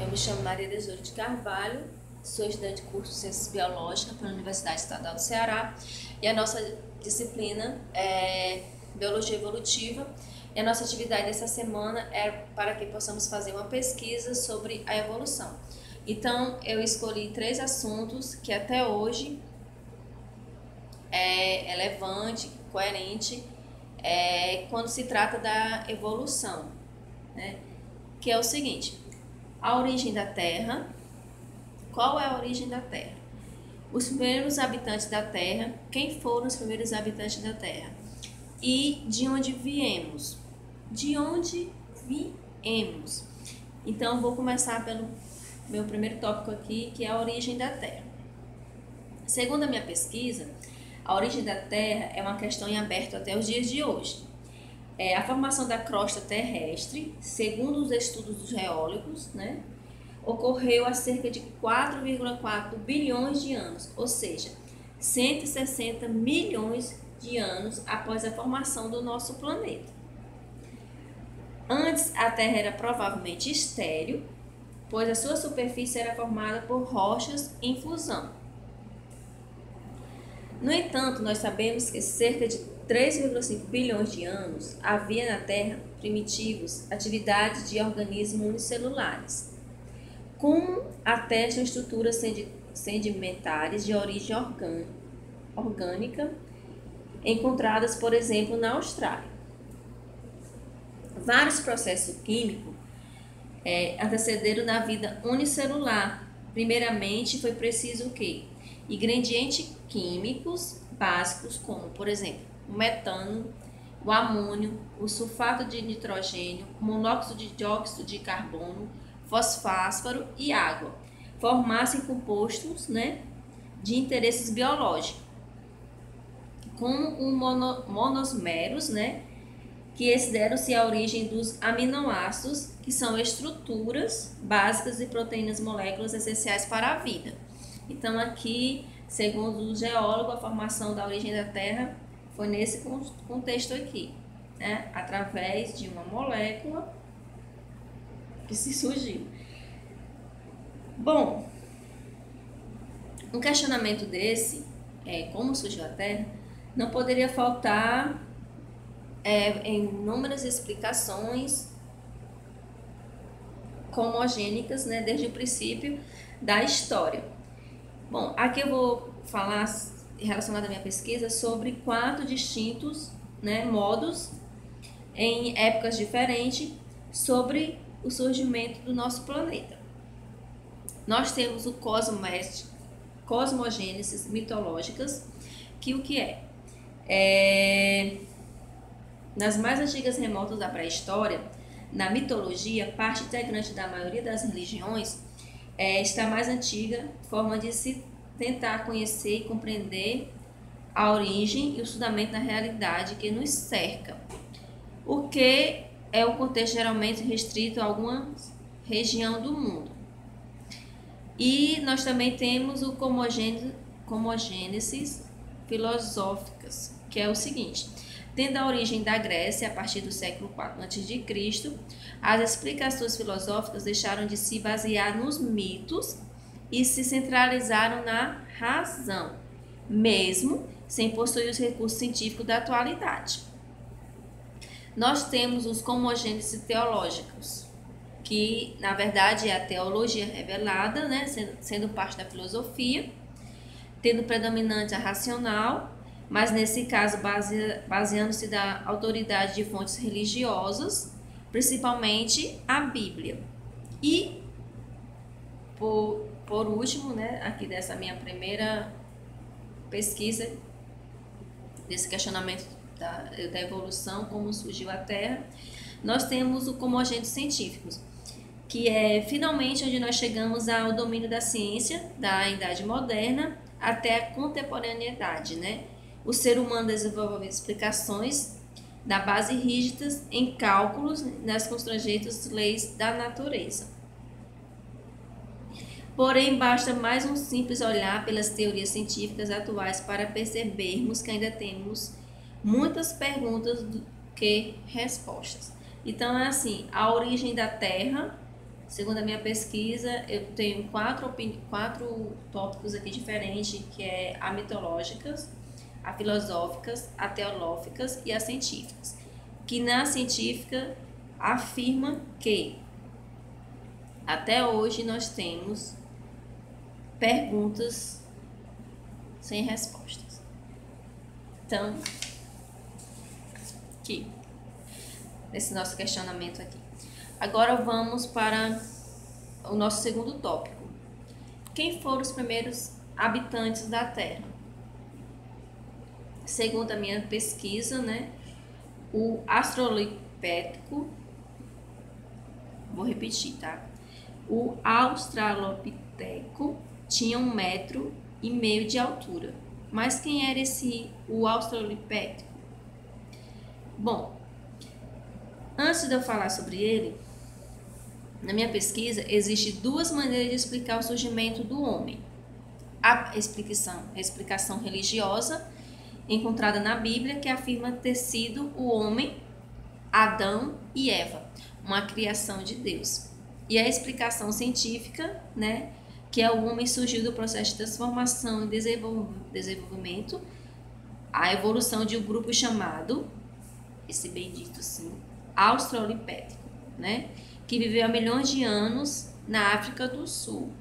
me chamo Maria Desouro de Carvalho, sou estudante de curso de Ciências Biológicas pela Universidade Estadual do Ceará e a nossa disciplina é Biologia Evolutiva. E a nossa atividade dessa semana é para que possamos fazer uma pesquisa sobre a evolução. Então, eu escolhi 3 assuntos que até hoje é relevante, coerente, quando se trata da evolução, né? Que é o seguinte: a origem da Terra. Qual é a origem da Terra? Os primeiros habitantes da Terra. Quem foram os primeiros habitantes da Terra? E de onde viemos? De onde viemos? Então, vou começar pelo meu primeiro tópico aqui, que é a origem da Terra. Segundo a minha pesquisa, a origem da Terra é uma questão em aberto até os dias de hoje. A formação da crosta terrestre, segundo os estudos dos geólogos, né, ocorreu há cerca de 4,4 bilhões de anos, ou seja, 160 milhões de anos após a formação do nosso planeta. Antes, a Terra era provavelmente estéril, pois a sua superfície era formada por rochas em fusão. No entanto, nós sabemos que cerca de 3,5 bilhões de anos havia na Terra primitivos atividades de organismos unicelulares, como atestam estruturas sedimentares de origem orgânica encontradas, por exemplo, na Austrália. Vários processos químicos antecederam na vida unicelular. Primeiramente, foi preciso o quê? Ingredientes químicos básicos, como, por exemplo, o metano, o amônio, o sulfato de nitrogênio, o monóxido de dióxido de carbono, fosfósforo e água, formassem compostos, né, de interesses biológicos, como os monosmeros, né, que esses deram-se a origem dos aminoácidos, que são estruturas básicas de proteínas, moléculas essenciais para a vida. Então, aqui, segundo o geólogo, a formação da origem da Terra foi nesse contexto aqui, né, através de uma molécula que se surgiu. Bom, um questionamento desse, como surgiu a Terra, não poderia faltar em inúmeras explicações cosmogênicas, né, desde o princípio da história. Bom, aqui eu vou falar, relacionado à minha pesquisa, sobre 4 distintos, né, modos em épocas diferentes sobre o surgimento do nosso planeta. Nós temos o cosmogênesis mitológicas, que o que é? Nas mais antigas remotas da pré-história, na mitologia, parte integrante da maioria das religiões, está mais antiga forma de se tentar conhecer e compreender a origem e o fundamento da realidade que nos cerca, o que é o contexto geralmente restrito a alguma região do mundo. E nós também temos o cosmogênesis filosóficas, que é o seguinte: tendo a origem da Grécia a partir do século IV a.C., as explicações filosóficas deixaram de se basear nos mitos e se centralizaram na razão, mesmo sem possuir os recursos científicos da atualidade. Nós temos os cosmogênesis teológicos, que na verdade é a teologia revelada, né, sendo parte da filosofia, tendo predominante a racional, mas nesse caso baseando-se da autoridade de fontes religiosas, principalmente a Bíblia. E, por último, né, aqui dessa minha primeira pesquisa, desse questionamento da evolução, como surgiu a Terra, nós temos o cosmogênesis científicos, que é finalmente onde nós chegamos ao domínio da ciência, da Idade Moderna, até a contemporaneidade, né? O ser humano desenvolveu explicações da base rígidas em cálculos nas constrangetas leis da natureza. Porém, basta mais um simples olhar pelas teorias científicas atuais para percebermos que ainda temos muitas perguntas do que respostas. Então, é assim, a origem da Terra Segundo a minha pesquisa, eu tenho quatro tópicos aqui diferentes, que é a mitológicas, a filosóficas, a teológicas e as científicas. Que na científica afirma que até hoje nós temos perguntas sem respostas. Então, aqui, nesse nosso questionamento aqui. Agora vamos para o nosso segundo tópico. Quem foram os primeiros habitantes da Terra? Segundo a minha pesquisa, né, o Australopiteco, vou repetir, tá? O Australopiteco tinha 1,5 metro de altura. Mas quem era o Australopiteco? Bom, antes de eu falar sobre ele, na minha pesquisa, existem duas maneiras de explicar o surgimento do homem. A explicação religiosa, encontrada na Bíblia, que afirma ter sido o homem, Adão e Eva, uma criação de Deus. E a explicação científica, né, que é o homem surgiu do processo de transformação e desenvolvimento, a evolução de um grupo chamado, esse bendito sim, Australopiteco, né, que viveu há milhões de anos na África do Sul.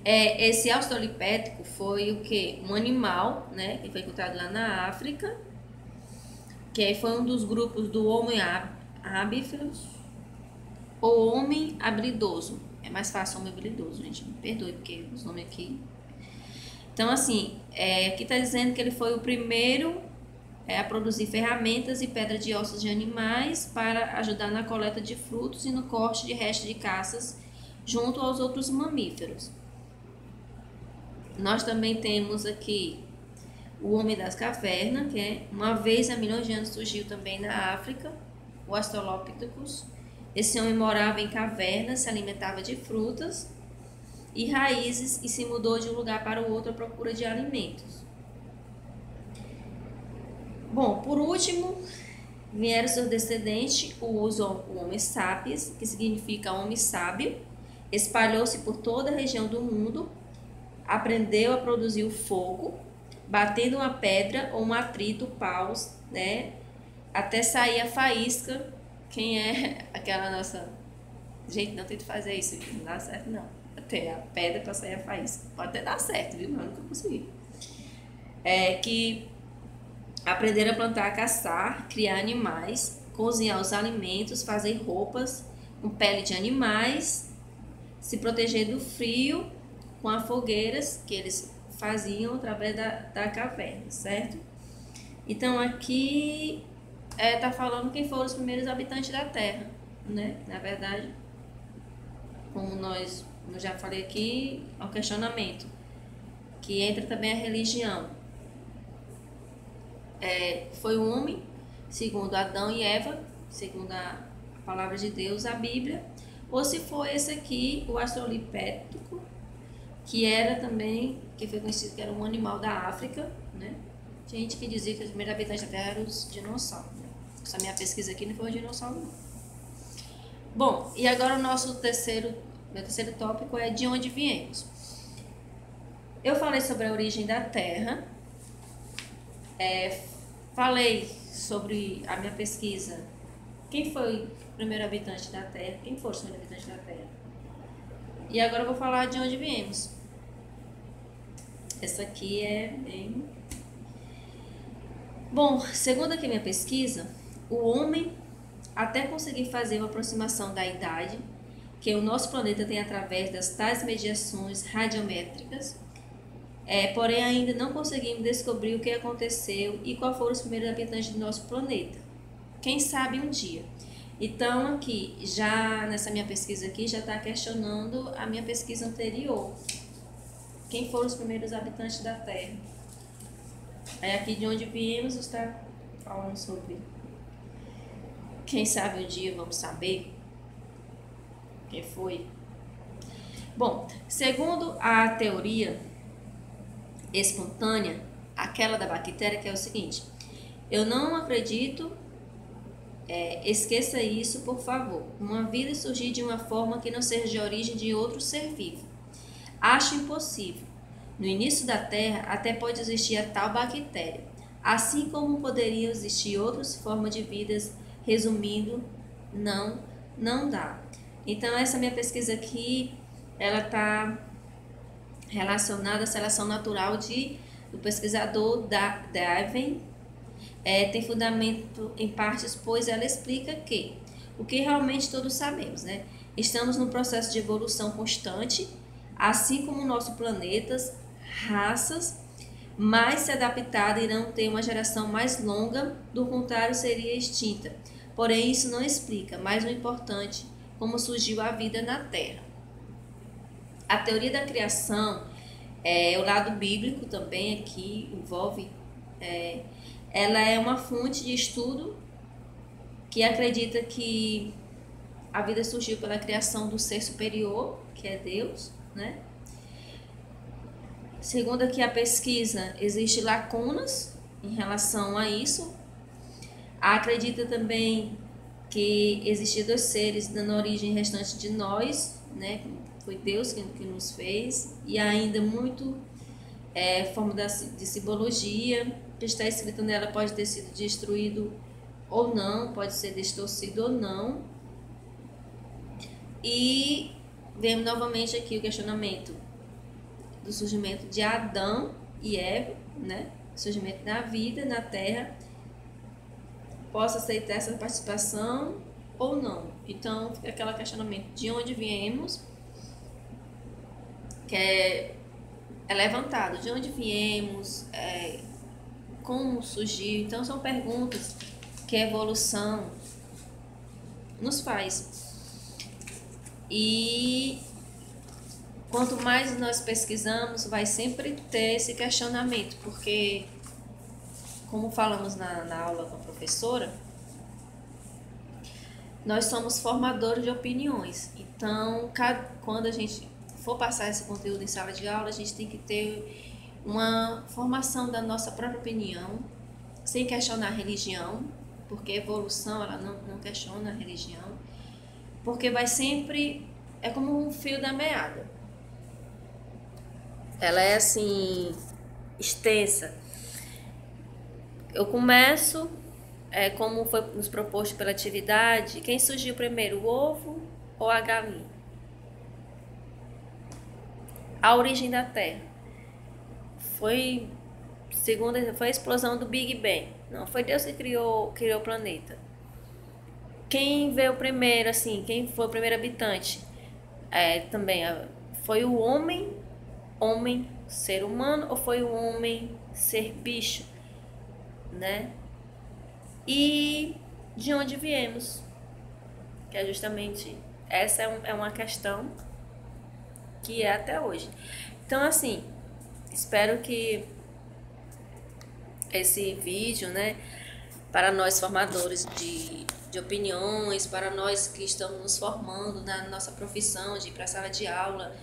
Esse Australopiteco foi o quê? Um animal, né, que foi encontrado lá na África, que foi um dos grupos do Homo habilis ou homem habilidoso. É mais fácil homem habilidoso, gente, me perdoe, porque os nomes aqui... Então, assim, aqui está dizendo que ele foi o primeiro a produzir ferramentas e pedra de ossos de animais para ajudar na coleta de frutos e no corte de restos de caças junto aos outros mamíferos. Nós também temos aqui o homem das cavernas, que uma vez há milhões de anos surgiu também na África, o Australopithecus. Esse homem morava em cavernas, se alimentava de frutas e raízes e se mudou de um lugar para o outro à procura de alimentos. Bom, por último, vieram seus descendentes, o Homo sapiens, que significa homem sábio, espalhou-se por toda a região do mundo, aprendeu a produzir o fogo, batendo uma pedra ou um atrito, paus, né, até sair a faísca. Quem é aquela nossa... Gente, não tenta fazer isso, não dá certo não. Até a pedra para sair a faísca. Pode até dar certo, viu? Mas nunca consegui. Que aprenderam a plantar, a caçar, criar animais, cozinhar os alimentos, fazer roupas com pele de animais, se proteger do frio com as fogueiras que eles faziam através da caverna, certo? Então aqui tá falando quem foram os primeiros habitantes da Terra, né? Na verdade, como eu já falei aqui, é um questionamento, que entra também a religião. Foi o homem, segundo Adão e Eva, segundo a palavra de Deus, a Bíblia, ou se foi esse aqui, o Australopiteco, que era também, que foi conhecido que era um animal da África, né? Gente que dizia que os primeiros habitantes da Terra eram os dinossauros, né? Essa minha pesquisa aqui não foi o dinossauro, não. Bom, e agora o meu terceiro tópico é de onde viemos. Eu falei sobre a origem da Terra, falei sobre a minha pesquisa, quem foi o primeiro habitante da Terra, quem foram os primeiros habitantes da Terra. E agora eu vou falar de onde viemos. Essa aqui é bem... Bom, segundo aqui minha pesquisa, o homem, até conseguir fazer uma aproximação da idade que o nosso planeta tem através das tais mediações radiométricas, porém ainda não conseguimos descobrir o que aconteceu e qual foram os primeiros habitantes do nosso planeta. Quem sabe um dia. Então aqui, já nessa minha pesquisa aqui, já está questionando a minha pesquisa anterior. Quem foram os primeiros habitantes da Terra? Aqui de onde viemos está falando sobre... Quem sabe um dia vamos saber quem foi. Bom, segundo a teoria espontânea, aquela da bactéria, que é o seguinte: eu não acredito Esqueça isso, por favor. Uma vida surgir de uma forma que não seja de origem de outro ser vivo. Acho impossível. No início da Terra até pode existir a tal bactéria, assim como poderiam existir outras formas de vidas. Resumindo, não dá. Então essa minha pesquisa aqui, ela está relacionada à seleção natural do pesquisador Darwin. Tem fundamento em partes, pois ela explica que o que realmente todos sabemos, né? Estamos num processo de evolução constante, assim como o nosso planeta, raças mais se adaptadas irão ter uma geração mais longa, do contrário seria extinta. Porém, isso não explica, mais o importante, como surgiu a vida na Terra. A teoria da criação, o lado bíblico também aqui envolve, ela é uma fonte de estudo que acredita que a vida surgiu pela criação do ser superior, que é Deus, né? Segundo aqui a pesquisa, existem lacunas em relação a isso. Acredita também que existiam dois seres dando origem restante de nós, né? Foi Deus que nos fez, e ainda muito forma de simbologia, que está escrito nela pode ter sido destruído ou não, pode ser distorcido ou não. E vemos novamente aqui o questionamento do surgimento de Adão e Eva, né? Surgimento da vida na Terra. Posso aceitar essa participação ou não? Então, fica aquele questionamento de onde viemos, que é levantado. De onde viemos, como surgiu. Então, são perguntas que a evolução nos faz. E quanto mais nós pesquisamos, vai sempre ter esse questionamento, porque, como falamos na aula com a professora, nós somos formadores de opiniões. Então, quando a gente for passar esse conteúdo em sala de aula, a gente tem que ter uma formação da nossa própria opinião, sem questionar a religião, porque a evolução ela não questiona a religião, porque vai sempre, é como um fio da meada. Ela é assim, extensa. Eu começo, como foi nos proposto pela atividade, quem surgiu primeiro, o ovo ou a galinha? A origem da Terra foi a explosão do Big Bang. Não, foi Deus que criou o planeta. Quem veio primeiro, assim, quem foi o primeiro habitante? Também foi o homem, ser humano, ou foi o homem, ser bicho, né? E de onde viemos? Que é justamente, essa é uma questão que é até hoje. Então, assim, espero que esse vídeo, né, para nós formadores de opiniões, para nós que estamos nos formando na nossa profissão de ir para a sala de aula,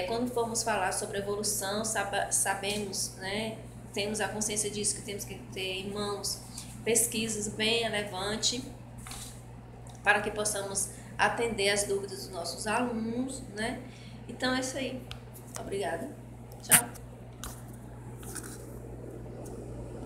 quando formos falar sobre evolução, sabemos, né, temos a consciência disso, que temos que ter em mãos pesquisas bem relevantes para que possamos atender as dúvidas dos nossos alunos, né? Então é isso aí. Obrigada. Tchau.